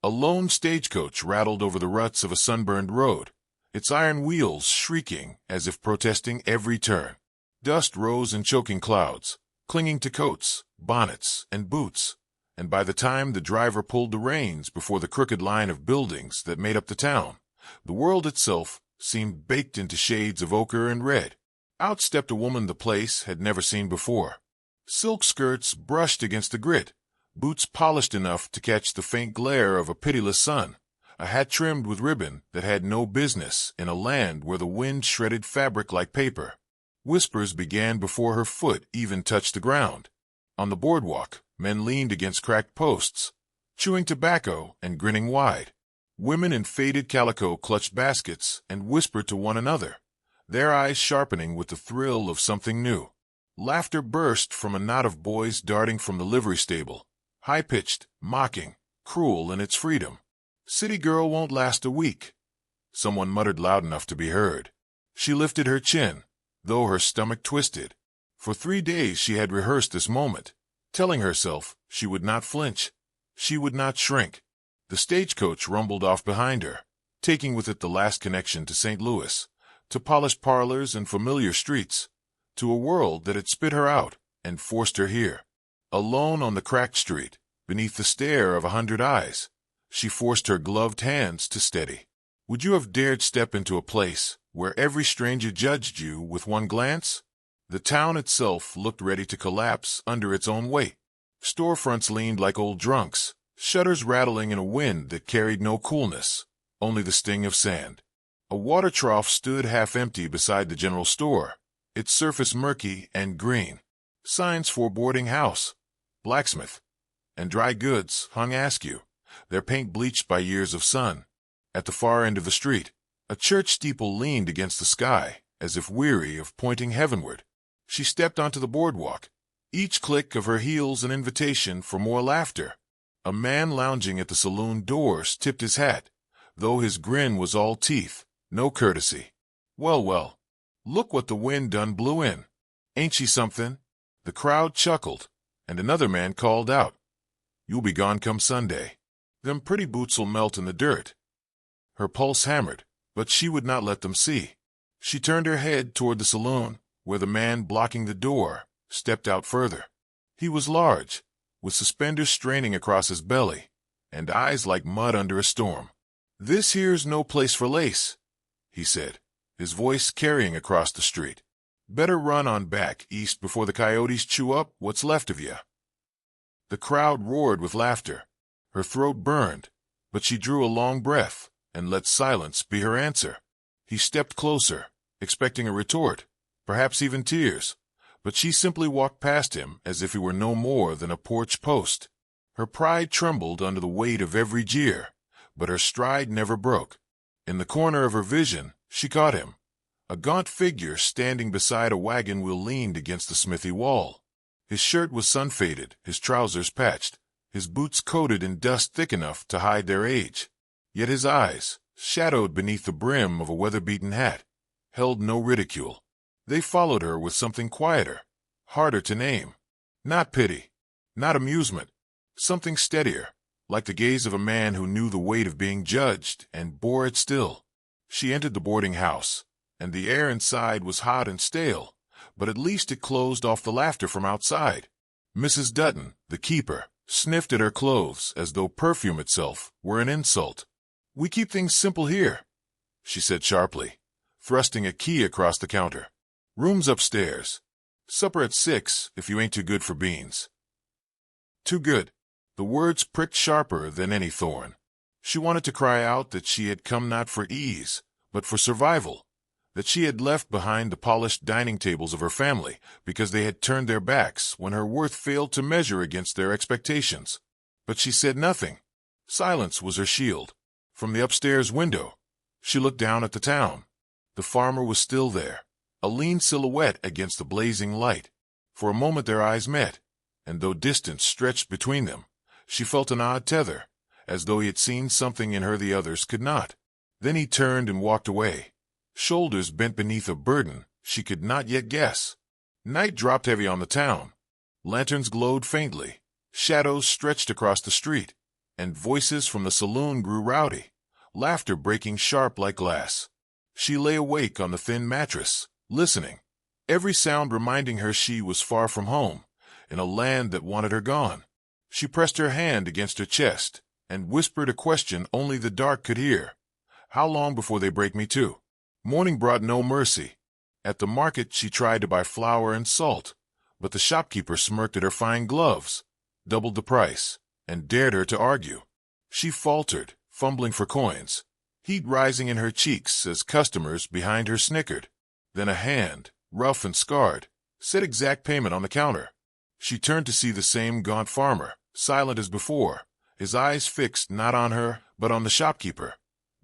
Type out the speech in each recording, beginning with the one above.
A lone stagecoach rattled over the ruts of a sunburned road, its iron wheels shrieking as if protesting every turn. Dust rose in choking clouds, clinging to coats, bonnets, and boots, and by the time the driver pulled the reins before the crooked line of buildings that made up the town, the world itself seemed baked into shades of ochre and red. Out stepped a woman the place had never seen before. Silk skirts brushed against the grit, boots polished enough to catch the faint glare of a pitiless sun, a hat trimmed with ribbon that had no business in a land where the wind shredded fabric like paper. Whispers began before her foot even touched the ground. On the boardwalk, men leaned against cracked posts, chewing tobacco and grinning wide. Women in faded calico clutched baskets and whispered to one another, their eyes sharpening with the thrill of something new. Laughter burst from a knot of boys darting from the livery stable, high-pitched, mocking, cruel in its freedom. "City girl won't last a week," someone muttered loud enough to be heard. She lifted her chin, though her stomach twisted. For 3 days she had rehearsed this moment, telling herself she would not flinch, she would not shrink. The stagecoach rumbled off behind her, taking with it the last connection to St. Louis, to polished parlors and familiar streets, to a world that had spit her out and forced her here. Alone on the cracked street, beneath the stare of 100 eyes, she forced her gloved hands to steady. Would you have dared step into a place where every stranger judged you with one glance? The town itself looked ready to collapse under its own weight. Storefronts leaned like old drunks, shutters rattling in a wind that carried no coolness, only the sting of sand. A water trough stood half empty beside the general store, its surface murky and green. Signs for boarding house, blacksmith, and dry goods hung askew, their paint bleached by years of sun. At the far end of the street, a church steeple leaned against the sky, as if weary of pointing heavenward. She stepped onto the boardwalk, each click of her heels an invitation for more laughter. A man lounging at the saloon doors tipped his hat, though his grin was all teeth, no courtesy. Well, look what the wind done blew in. Ain't she something?" The crowd chuckled, and another man called out, "You'll be gone come Sunday. Them pretty boots'll melt in the dirt." Her pulse hammered, but she would not let them see. She turned her head toward the saloon, where the man blocking the door stepped out further. He was large, with suspenders straining across his belly, and eyes like mud under a storm. "This here's no place for lace," he said, his voice carrying across the street. "Better run on back east before the coyotes chew up what's left of you." The crowd roared with laughter. Her throat burned, but she drew a long breath and let silence be her answer. He stepped closer, expecting a retort, perhaps even tears, but she simply walked past him as if he were no more than a porch post. Her pride trembled under the weight of every jeer, but her stride never broke. In the corner of her vision, she caught him. A gaunt figure standing beside a wagon wheel leaned against the smithy wall. His shirt was sun-faded, his trousers patched, his boots coated in dust thick enough to hide their age. Yet his eyes, shadowed beneath the brim of a weather-beaten hat, held no ridicule. They followed her with something quieter, harder to name. Not pity, not amusement, something steadier, like the gaze of a man who knew the weight of being judged and bore it still. She entered the boarding house, and the air inside was hot and stale, but at least it closed off the laughter from outside. Mrs. Dutton, the keeper, sniffed at her clothes as though perfume itself were an insult. "We keep things simple here," she said sharply, thrusting a key across the counter. "Rooms upstairs. Supper at 6 if you ain't too good for beans." Too good. The words pricked sharper than any thorn. She wanted to cry out that she had come not for ease, but for survival, that she had left behind the polished dining tables of her family because they had turned their backs when her worth failed to measure against their expectations. But she said nothing. Silence was her shield. From the upstairs window, she looked down at the town. The farmer was still there, a lean silhouette against the blazing light. For a moment their eyes met, and though distance stretched between them, she felt an odd tether, as though he had seen something in her the others could not. Then he turned and walked away, shoulders bent beneath a burden she could not yet guess. Night dropped heavy on the town. Lanterns glowed faintly. Shadows stretched across the street. and voices from the saloon grew rowdy, laughter breaking sharp like glass. She lay awake on the thin mattress, listening, every sound reminding her she was far from home, in a land that wanted her gone. She pressed her hand against her chest and whispered a question only the dark could hear. How long before they break me too? Morning brought no mercy. At the market she tried to buy flour and salt, but the shopkeeper smirked at her fine gloves, doubled the price, and dared her to argue. She faltered, fumbling for coins, heat rising in her cheeks as customers behind her snickered. Then a hand, rough and scarred, set exact payment on the counter. She turned to see the same gaunt farmer, silent as before, his eyes fixed not on her but on the shopkeeper,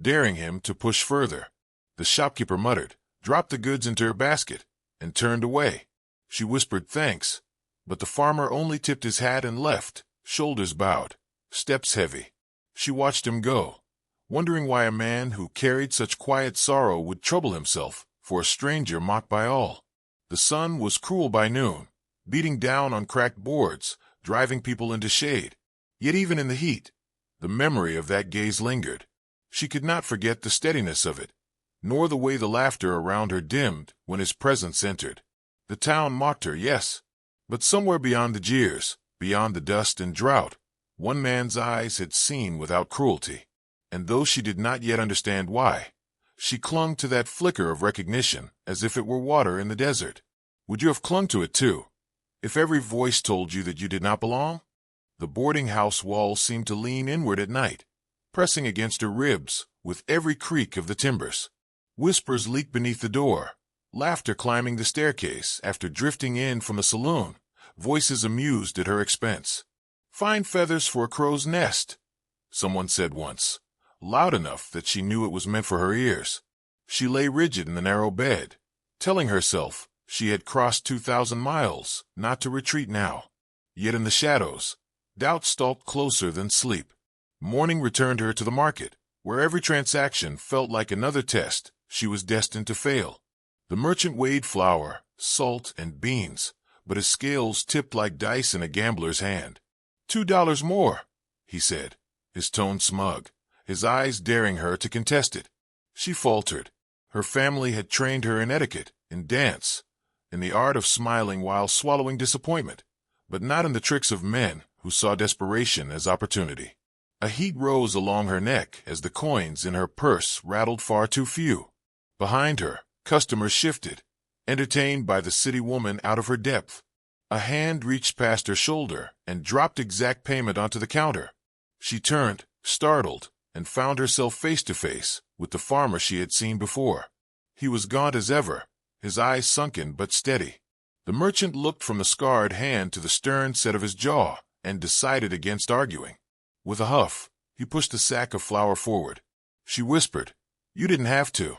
daring him to push further. The shopkeeper muttered, dropped the goods into her basket, and turned away. She whispered thanks, but the farmer only tipped his hat and left, shoulders bowed, steps heavy. She watched him go, wondering why a man who carried such quiet sorrow would trouble himself for a stranger mocked by all. The sun was cruel by noon, beating down on cracked boards, driving people into shade. Yet even in the heat, the memory of that gaze lingered. She could not forget the steadiness of it, nor the way the laughter around her dimmed when his presence entered. The town mocked her, yes, but somewhere beyond the jeers, beyond the dust and drought, one man's eyes had seen without cruelty. And though she did not yet understand why, she clung to that flicker of recognition as if it were water in the desert. Would you have clung to it too, if every voice told you that you did not belong? The boarding house walls seemed to lean inward at night, pressing against her ribs with every creak of the timbers. Whispers leaked beneath the door, laughter climbing the staircase after drifting in from the saloon, voices amused at her expense. Fine feathers for a crow's nest, someone said once, loud enough that she knew it was meant for her ears. She lay rigid in the narrow bed, telling herself she had crossed 2,000 miles, not to retreat now. Yet in the shadows, doubt stalked closer than sleep. Morning returned her to the market, where every transaction felt like another test she was destined to fail. The merchant weighed flour, salt, and beans, but his scales tipped like dice in a gambler's hand. $2 more, he said, his tone smug, his eyes daring her to contest it. She faltered. Her family had trained her in etiquette, in dance, in the art of smiling while swallowing disappointment, but not in the tricks of men who saw desperation as opportunity. A heat rose along her neck as the coins in her purse rattled far too few. Behind her, customers shifted, entertained by the city woman out of her depth. A hand reached past her shoulder and dropped exact payment onto the counter. She turned, startled, and found herself face to face with the farmer she had seen before. He was gaunt as ever, his eyes sunken but steady. The merchant looked from the scarred hand to the stern set of his jaw and decided against arguing. With a huff, he pushed the sack of flour forward. She whispered, "You didn't have to."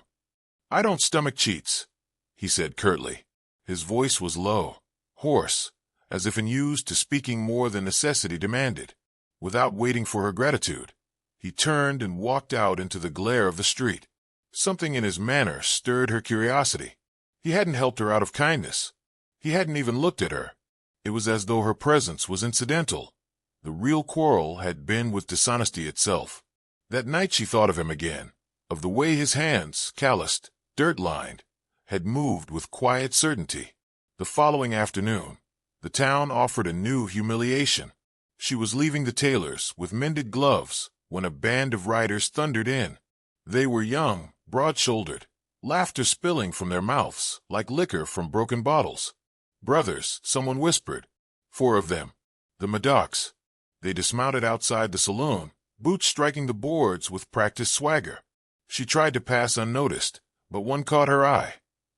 "I don't stomach cheats," he said curtly. His voice was low, hoarse, as if unused to speaking more than necessity demanded. Without waiting for her gratitude, he turned and walked out into the glare of the street. Something in his manner stirred her curiosity. He hadn't helped her out of kindness. He hadn't even looked at her. It was as though her presence was incidental. The real quarrel had been with dishonesty itself. That night she thought of him again, of the way his hands, calloused, dirt-lined, had moved with quiet certainty. The following afternoon, the town offered a new humiliation. She was leaving the tailor's with mended gloves when a band of riders thundered in. They were young, broad-shouldered, laughter spilling from their mouths like liquor from broken bottles. "Brothers," someone whispered. 4 of them. The Madocks. They dismounted outside the saloon, boots striking the boards with practiced swagger. She tried to pass unnoticed, but one caught her eye.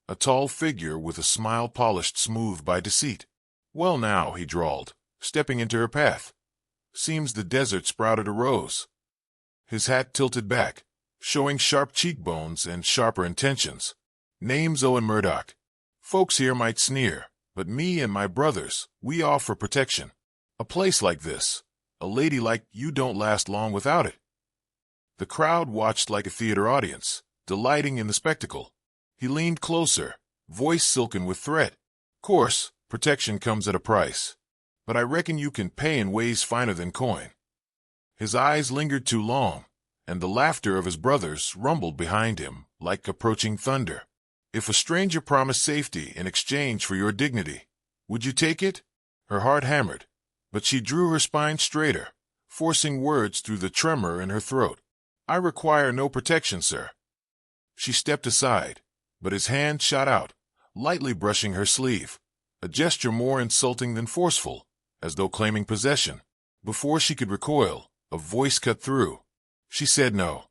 A tall figure with a smile polished smooth by deceit. "Well now," he drawled, stepping into her path. "Seems the desert sprouted a rose." His hat tilted back, showing sharp cheekbones and sharper intentions. "Name's Owen Murdoch. Folks here might sneer, but me and my brothers, we offer protection. A place like this, a lady like you don't last long without it." The crowd watched like a theater audience, delighting in the spectacle. He leaned closer, voice silken with threat. "Course, protection comes at a price, but I reckon you can pay in ways finer than coin." His eyes lingered too long, and the laughter of his brothers rumbled behind him like approaching thunder. If a stranger promised safety in exchange for your dignity, would you take it? Her heart hammered, but she drew her spine straighter, forcing words through the tremor in her throat. I require no protection, sir. She stepped aside, but his hand shot out, lightly brushing her sleeve, a gesture more insulting than forceful, as though claiming possession. Before she could recoil, a voice cut through. She said no.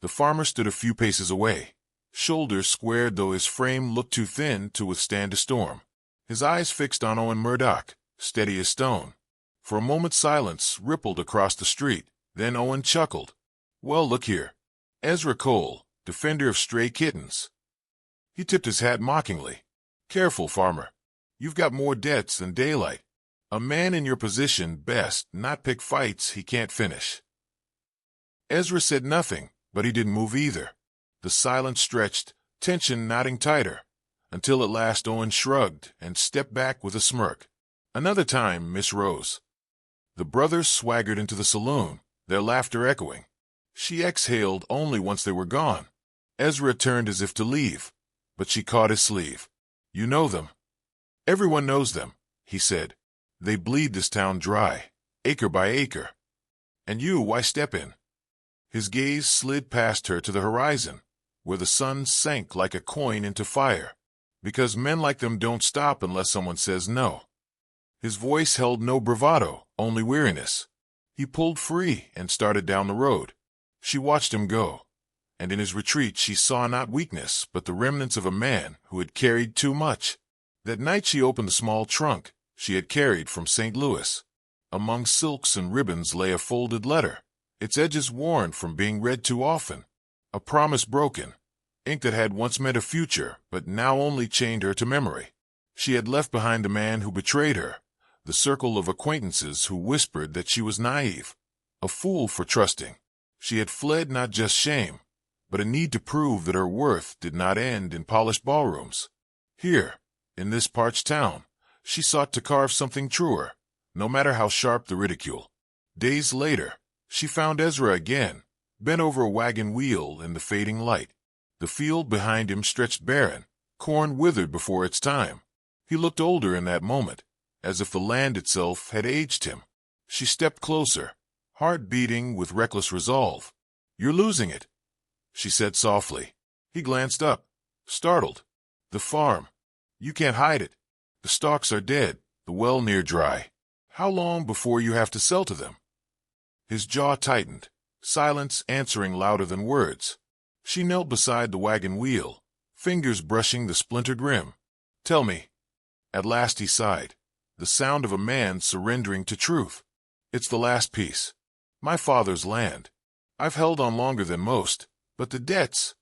The farmer stood a few paces away, shoulders squared though his frame looked too thin to withstand a storm. His eyes fixed on Owen Murdoch, steady as stone. For a moment silence rippled across the street, then Owen chuckled. Well, look here. Ezra Cole, defender of stray kittens. He tipped his hat mockingly. Careful, farmer. You've got more debts than daylight. A man in your position best not pick fights he can't finish. Ezra said nothing, but he didn't move either. The silence stretched, tension knotting tighter, until at last Owen shrugged and stepped back with a smirk. Another time, Miss Rose. The brothers swaggered into the saloon, their laughter echoing. She exhaled only once they were gone. Ezra turned as if to leave, but she caught his sleeve. You know them. Everyone knows them, he said. They bleed this town dry, acre by acre. And you, why step in? His gaze slid past her to the horizon, where the sun sank like a coin into fire. Because men like them don't stop unless someone says no. His voice held no bravado, only weariness. He pulled free and started down the road. She watched him go, and in his retreat she saw not weakness but the remnants of a man who had carried too much. That night she opened the small trunk she had carried from St. Louis. Among silks and ribbons lay a folded letter, its edges worn from being read too often. A promise broken, ink that had once meant a future but now only chained her to memory. She had left behind the man who betrayed her, the circle of acquaintances who whispered that she was naive, a fool for trusting. She had fled not just shame, but a need to prove that her worth did not end in polished ballrooms. Here, in this parched town, she sought to carve something truer, no matter how sharp the ridicule. Days later, she found Ezra again, bent over a wagon wheel in the fading light. The field behind him stretched barren, corn withered before its time. He looked older in that moment, as if the land itself had aged him. She stepped closer, heart beating with reckless resolve. You're losing it, she said softly. He glanced up, startled. The farm. You can't hide it. The stalks are dead, the well near dry. How long before you have to sell to them? His jaw tightened, silence answering louder than words. She knelt beside the wagon wheel, fingers brushing the splintered rim. Tell me. At last he sighed, the sound of a man surrendering to truth. It's the last piece. My father's land. I've held on longer than most, but the debts...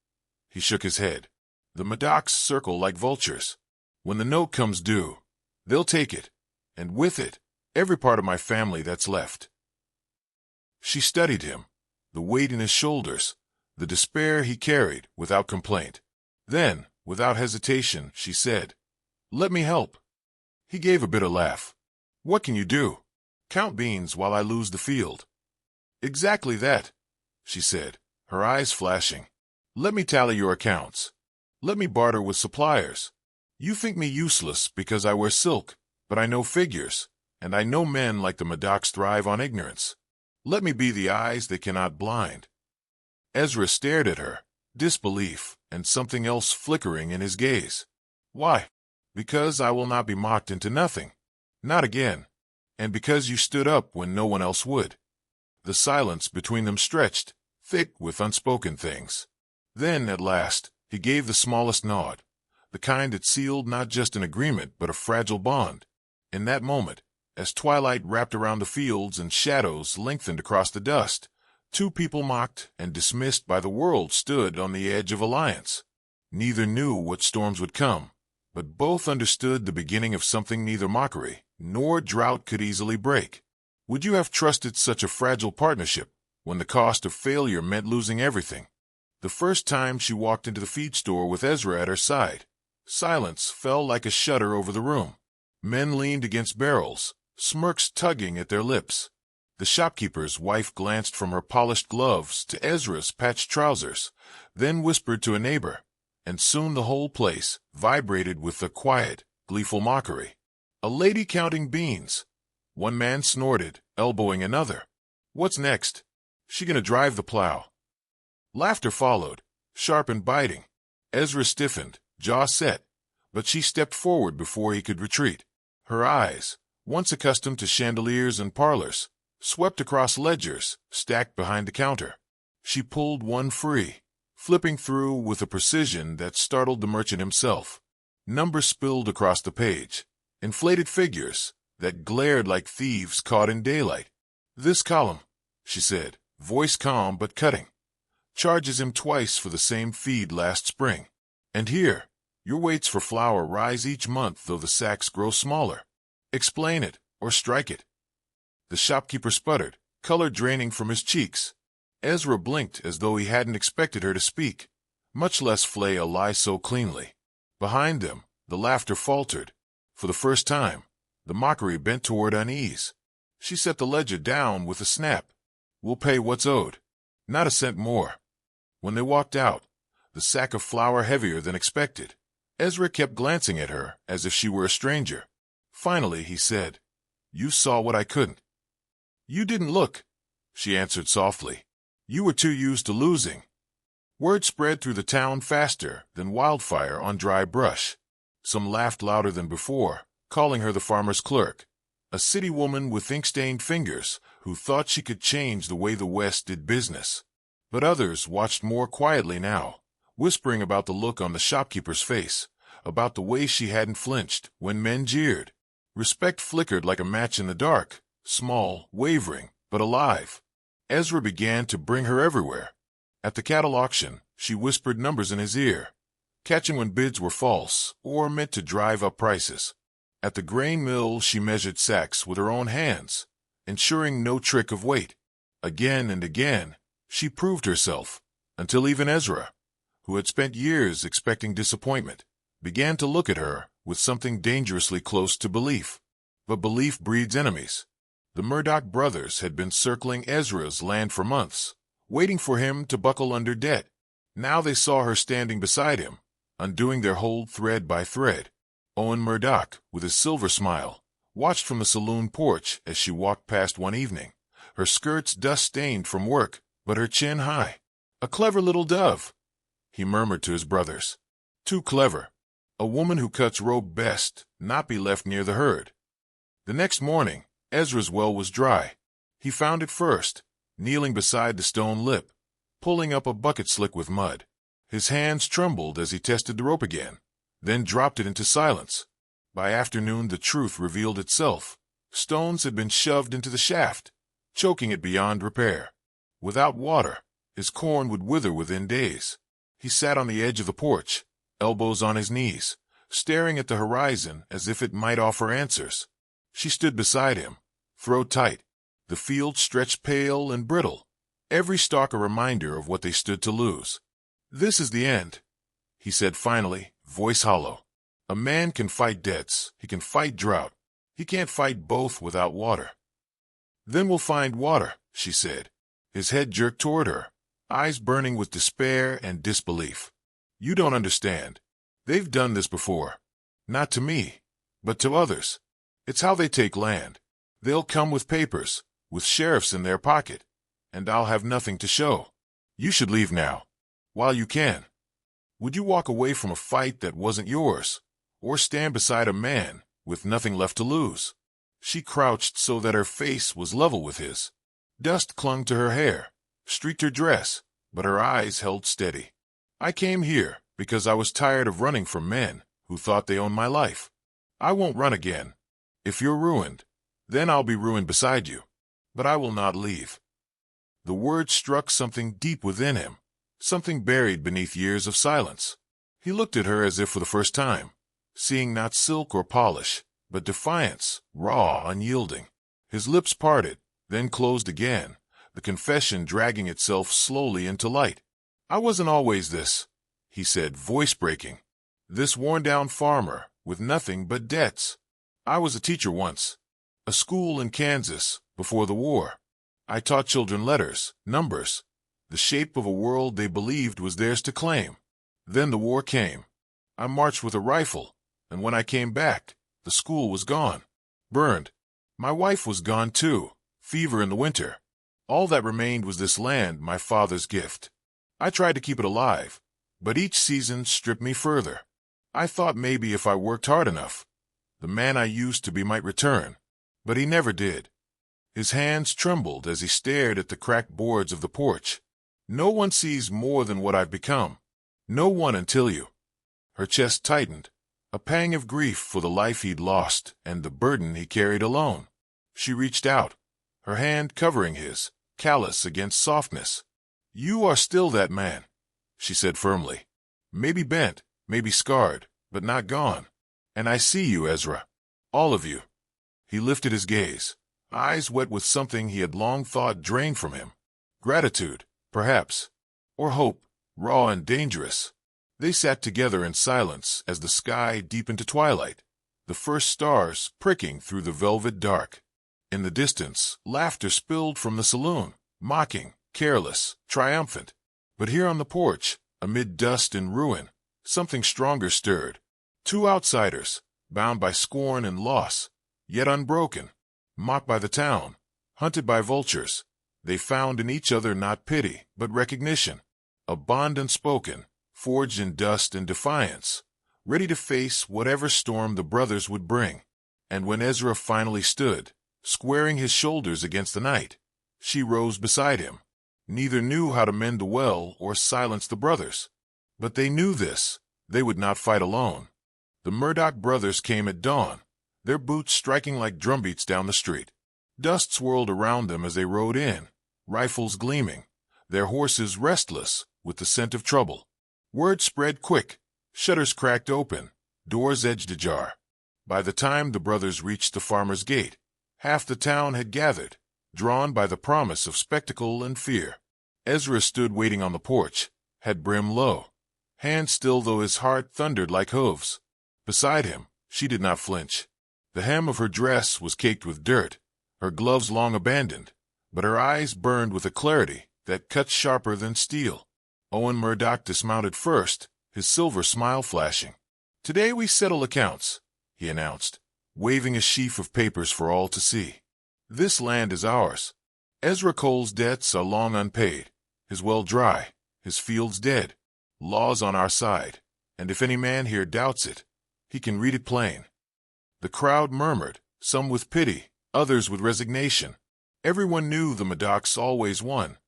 He shook his head. The Maddox circle like vultures. When the note comes due, they'll take it, and with it, every part of my family that's left. She studied him, the weight in his shoulders, the despair he carried without complaint. Then, without hesitation, she said, Let me help. He gave a bitter laugh. What can you do? Count beans while I lose the field. Exactly that, she said, her eyes flashing. Let me tally your accounts. Let me barter with suppliers. You think me useless because I wear silk, but I know figures, and I know men like the Maddox thrive on ignorance. Let me be the eyes that cannot blind. Ezra stared at her, disbelief and something else flickering in his gaze. Why? Because I will not be mocked into nothing. Not again. And because you stood up when no one else would. The silence between them stretched, thick with unspoken things. Then, at last, he gave the smallest nod, the kind that sealed not just an agreement but a fragile bond. In that moment, as twilight wrapped around the fields and shadows lengthened across the dust, two people mocked and dismissed by the world stood on the edge of alliance. Neither knew what storms would come, but both understood the beginning of something neither mockery nor drought could easily break. Would you have trusted such a fragile partnership when the cost of failure meant losing everything? The first time she walked into the feed store with Ezra at her side, silence fell like a shutter over the room. Men leaned against barrels, smirks tugging at their lips. The shopkeeper's wife glanced from her polished gloves to Ezra's patched trousers, then whispered to a neighbor, and soon the whole place vibrated with the quiet, gleeful mockery. A lady counting beans. One man snorted, elbowing another. What's next? She gonna drive the plow? Laughter followed, sharp and biting. Ezra stiffened, jaw set, but she stepped forward before he could retreat. Her eyes, once accustomed to chandeliers and parlors, swept across ledgers stacked behind the counter. She pulled one free, flipping through with a precision that startled the merchant himself. Numbers spilled across the page, inflated figures that glared like thieves caught in daylight. This column, she said, voice calm but cutting, charges him twice for the same feed last spring. And here, your weights for flour rise each month though the sacks grow smaller. Explain it, or strike it. The shopkeeper sputtered, color draining from his cheeks. Ezra blinked as though he hadn't expected her to speak, much less flay a lie so cleanly. Behind them, the laughter faltered. For the first time, the mockery bent toward unease. She set the ledger down with a snap. We'll pay what's owed. Not a cent more. When they walked out, the sack of flour heavier than expected, Ezra kept glancing at her as if she were a stranger. Finally, he said, You saw what I couldn't. You didn't look, she answered softly. You were too used to losing. Word spread through the town faster than wildfire on dry brush. Some laughed louder than before, calling her the farmer's clerk, a city woman with ink-stained fingers who thought she could change the way the West did business. But others watched more quietly now, whispering about the look on the shopkeeper's face, about the way she hadn't flinched when men jeered. Respect flickered like a match in the dark, small, wavering, but alive. Ezra began to bring her everywhere. At the cattle auction, she whispered numbers in his ear, catching when bids were false or meant to drive up prices. At the grain mill, she measured sacks with her own hands, ensuring no trick of weight. Again and again, she proved herself, until even Ezra, who had spent years expecting disappointment, began to look at her with something dangerously close to belief. But belief breeds enemies. The Murdoch brothers had been circling Ezra's land for months, waiting for him to buckle under debt. Now they saw her standing beside him, undoing their hold thread by thread. Owen Murdoch, with his silver smile, watched from the saloon porch as she walked past one evening, her skirts dust-stained from work, but her chin high. A clever little dove, he murmured to his brothers. Too clever. A woman who cuts rope best not be left near the herd. The next morning, Ezra's well was dry. He found it first, kneeling beside the stone lip, pulling up a bucket slick with mud. His hands trembled as he tested the rope again, then dropped it into silence. By afternoon, the truth revealed itself. Stones had been shoved into the shaft, choking it beyond repair. Without water, his corn would wither within days. He sat on the edge of the porch, elbows on his knees, staring at the horizon as if it might offer answers. She stood beside him, throat tight. The field stretched pale and brittle, every stalk a reminder of what they stood to lose. This is the end, he said finally, voice hollow. A man can fight debts, he can fight drought. He can't fight both without water. Then we'll find water, she said. His head jerked toward her, eyes burning with despair and disbelief. You don't understand. They've done this before. Not to me, but to others. It's how they take land. They'll come with papers, with sheriffs in their pocket, and I'll have nothing to show. You should leave now, while you can. Would you walk away from a fight that wasn't yours, or stand beside a man with nothing left to lose? She crouched so that her face was level with his. Dust clung to her hair, streaked her dress, but her eyes held steady. I came here because I was tired of running from men who thought they owned my life. I won't run again. If you're ruined, then I'll be ruined beside you. But I will not leave. The word struck something deep within him, something buried beneath years of silence. He looked at her as if for the first time, seeing not silk or polish, but defiance, raw, unyielding. His lips parted, then closed again, the confession dragging itself slowly into light. I wasn't always this, he said, voice breaking. This worn-down farmer with nothing but debts. I was a teacher once. A school in Kansas before the war. I taught children letters, numbers, the shape of a world they believed was theirs to claim. Then the war came. I marched with a rifle, and when I came back, the school was gone. Burned. My wife was gone too. Fever in the winter. All that remained was this land, my father's gift. I tried to keep it alive, but each season stripped me further. I thought maybe if I worked hard enough, the man I used to be might return, but he never did. His hands trembled as he stared at the cracked boards of the porch. No one sees more than what I've become. No one until you. Her chest tightened, a pang of grief for the life he'd lost and the burden he carried alone. She reached out, her hand covering his, callous against softness. You are still that man, she said firmly. Maybe bent, maybe scarred, but not gone. And I see you, Ezra. All of you. He lifted his gaze, eyes wet with something he had long thought drained from him. Gratitude, perhaps, or hope, raw and dangerous. They sat together in silence as the sky deepened to twilight, the first stars pricking through the velvet dark. In the distance, laughter spilled from the saloon, mocking, careless, triumphant. But here on the porch, amid dust and ruin, something stronger stirred. Two outsiders, bound by scorn and loss, yet unbroken, mocked by the town, hunted by vultures. They found in each other not pity, but recognition, a bond unspoken, forged in dust and defiance, ready to face whatever storm the brothers would bring. And when Ezra finally stood, squaring his shoulders against the night, she rose beside him. Neither knew how to mend the well or silence the brothers. But they knew this, they would not fight alone. The Murdoch brothers came at dawn, their boots striking like drumbeats down the street. Dust swirled around them as they rode in, rifles gleaming, their horses restless with the scent of trouble. Word spread quick, shutters cracked open, doors edged ajar. By the time the brothers reached the farmer's gate, half the town had gathered, drawn by the promise of spectacle and fear. Ezra stood waiting on the porch, head brim low, hands still though his heart thundered like hooves. Beside him, she did not flinch. The hem of her dress was caked with dirt, her gloves long abandoned, but her eyes burned with a clarity that cut sharper than steel. Owen Murdoch dismounted first, his silver smile flashing. "Today we settle accounts," he announced, waving a sheaf of papers for all to see. "This land is ours. Ezra Cole's debts are long unpaid, his well dry, his fields dead. Law's on our side, and if any man here doubts it, he can read it plain." The crowd murmured, some with pity, others with resignation. Everyone knew the Murdochs always won.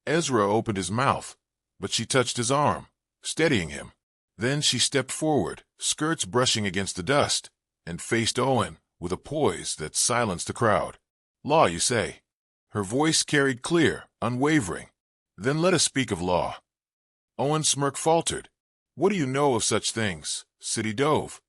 Ezra opened his mouth, but she touched his arm, steadying him. Then she stepped forward, skirts brushing against the dust, and faced Owen with a poise that silenced the crowd. "Law, you say?" Her voice carried clear, unwavering. "Then let us speak of law." Owen's smirk faltered. "What do you know of such things, city dove?"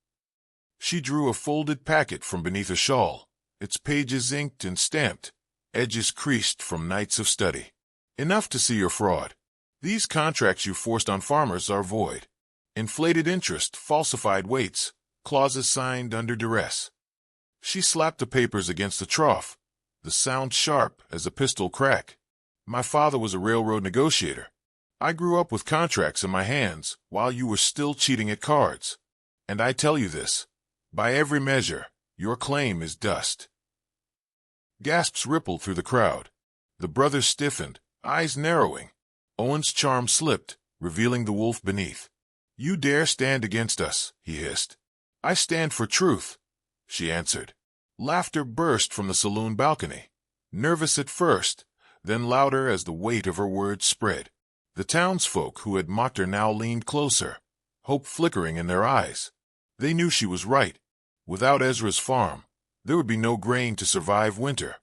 She drew a folded packet from beneath her shawl, its pages inked and stamped, edges creased from nights of study. "Enough to see your fraud. These contracts you forced on farmers are void. Inflated interest, falsified weights, clauses signed under duress." She slapped the papers against the trough, the sound sharp as a pistol crack. "My father was a railroad negotiator. I grew up with contracts in my hands while you were still cheating at cards. And I tell you this, by every measure, your claim is dust." Gasps rippled through the crowd. The brothers stiffened, eyes narrowing. Owen's charm slipped, revealing the wolf beneath. "You dare stand against us," he hissed. "I stand for truth," she answered. Laughter burst from the saloon balcony, nervous at first, then louder as the weight of her words spread. The townsfolk who had mocked her now leaned closer, hope flickering in their eyes. They knew she was right. Without Ezra's farm, there would be no grain to survive winter.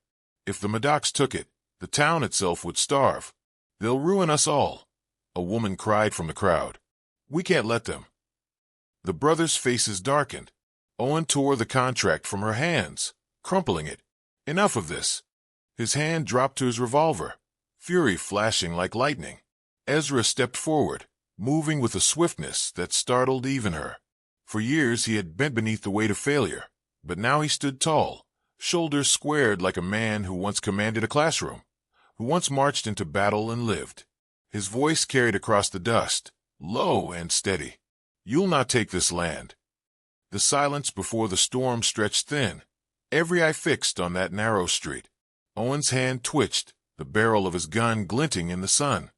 If the Murdochs took it, the town itself would starve. "They'll ruin us all," a woman cried from the crowd. "We can't let them." The brothers' faces darkened. Owen tore the contract from her hands, crumpling it. "Enough of this." His hand dropped to his revolver, fury flashing like lightning. Ezra stepped forward, moving with a swiftness that startled even her. For years he had bent beneath the weight of failure, but now he stood tall, shoulders squared like a man who once commanded a classroom. who once marched into battle and lived. His voice carried across the dust, low and steady. "You'll not take this land." The silence before the storm stretched thin, every eye fixed on that narrow street. Owen's hand twitched, the barrel of his gun glinting in the sun.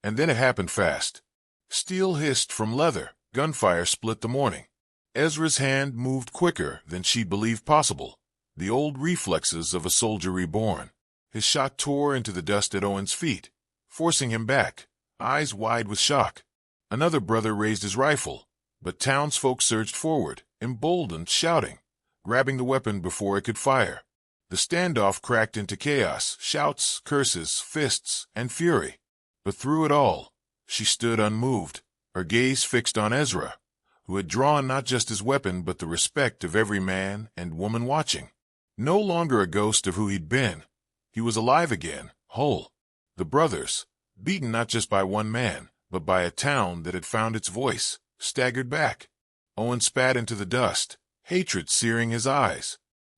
And then it happened fast. Steel hissed from leather, gunfire split the morning. Ezra's hand moved quicker than she'd believed possible, the old reflexes of a soldier reborn. His shot tore into the dust at Owen's feet, forcing him back, eyes wide with shock. Another brother raised his rifle, but townsfolk surged forward, emboldened, shouting, grabbing the weapon before it could fire. The standoff cracked into chaos, shouts, curses, fists, and fury. But through it all, she stood unmoved, her gaze fixed on Ezra, who had drawn not just his weapon but the respect of every man and woman watching. No longer a ghost of who he'd been. He was alive again, whole. The brothers, beaten not just by one man, but by a town that had found its voice, staggered back. Owen spat into the dust, hatred searing his eyes.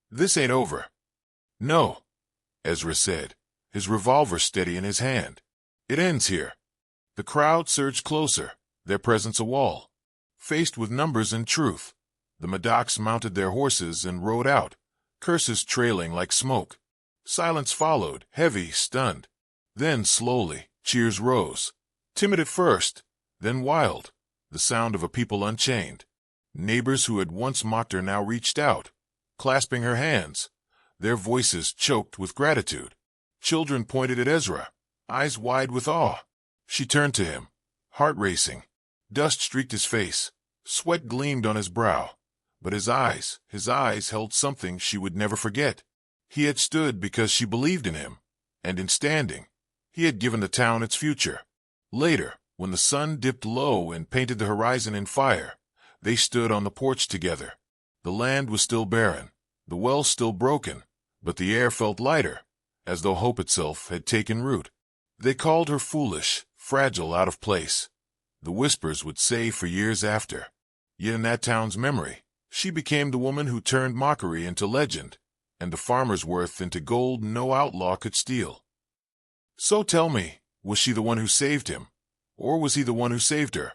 "This ain't over." "No," Ezra said, his revolver steady in his hand. "It ends here." The crowd surged closer, their presence a wall. Faced with numbers and truth, the Madocks mounted their horses and rode out, curses trailing like smoke. Silence followed, heavy, stunned. Then, slowly, cheers rose. Timid at first, then wild, the sound of a people unchained. Neighbors who had once mocked her now reached out, clasping her hands, their voices choked with gratitude. Children pointed at Ezra, eyes wide with awe. She turned to him, heart racing. Dust streaked his face, sweat gleamed on his brow, but his eyes held something she would never forget. He had stood because she believed in him, and in standing, he had given the town its future. Later, when the sun dipped low and painted the horizon in fire, they stood on the porch together. The land was still barren, the well still broken, but the air felt lighter, as though hope itself had taken root. They called her foolish, fragile, out of place. The whispers would say for years after. Yet in that town's memory, she became the woman who turned mockery into legend, and the farmer's worth into gold no outlaw could steal. So tell me, was she the one who saved him, or was he the one who saved her?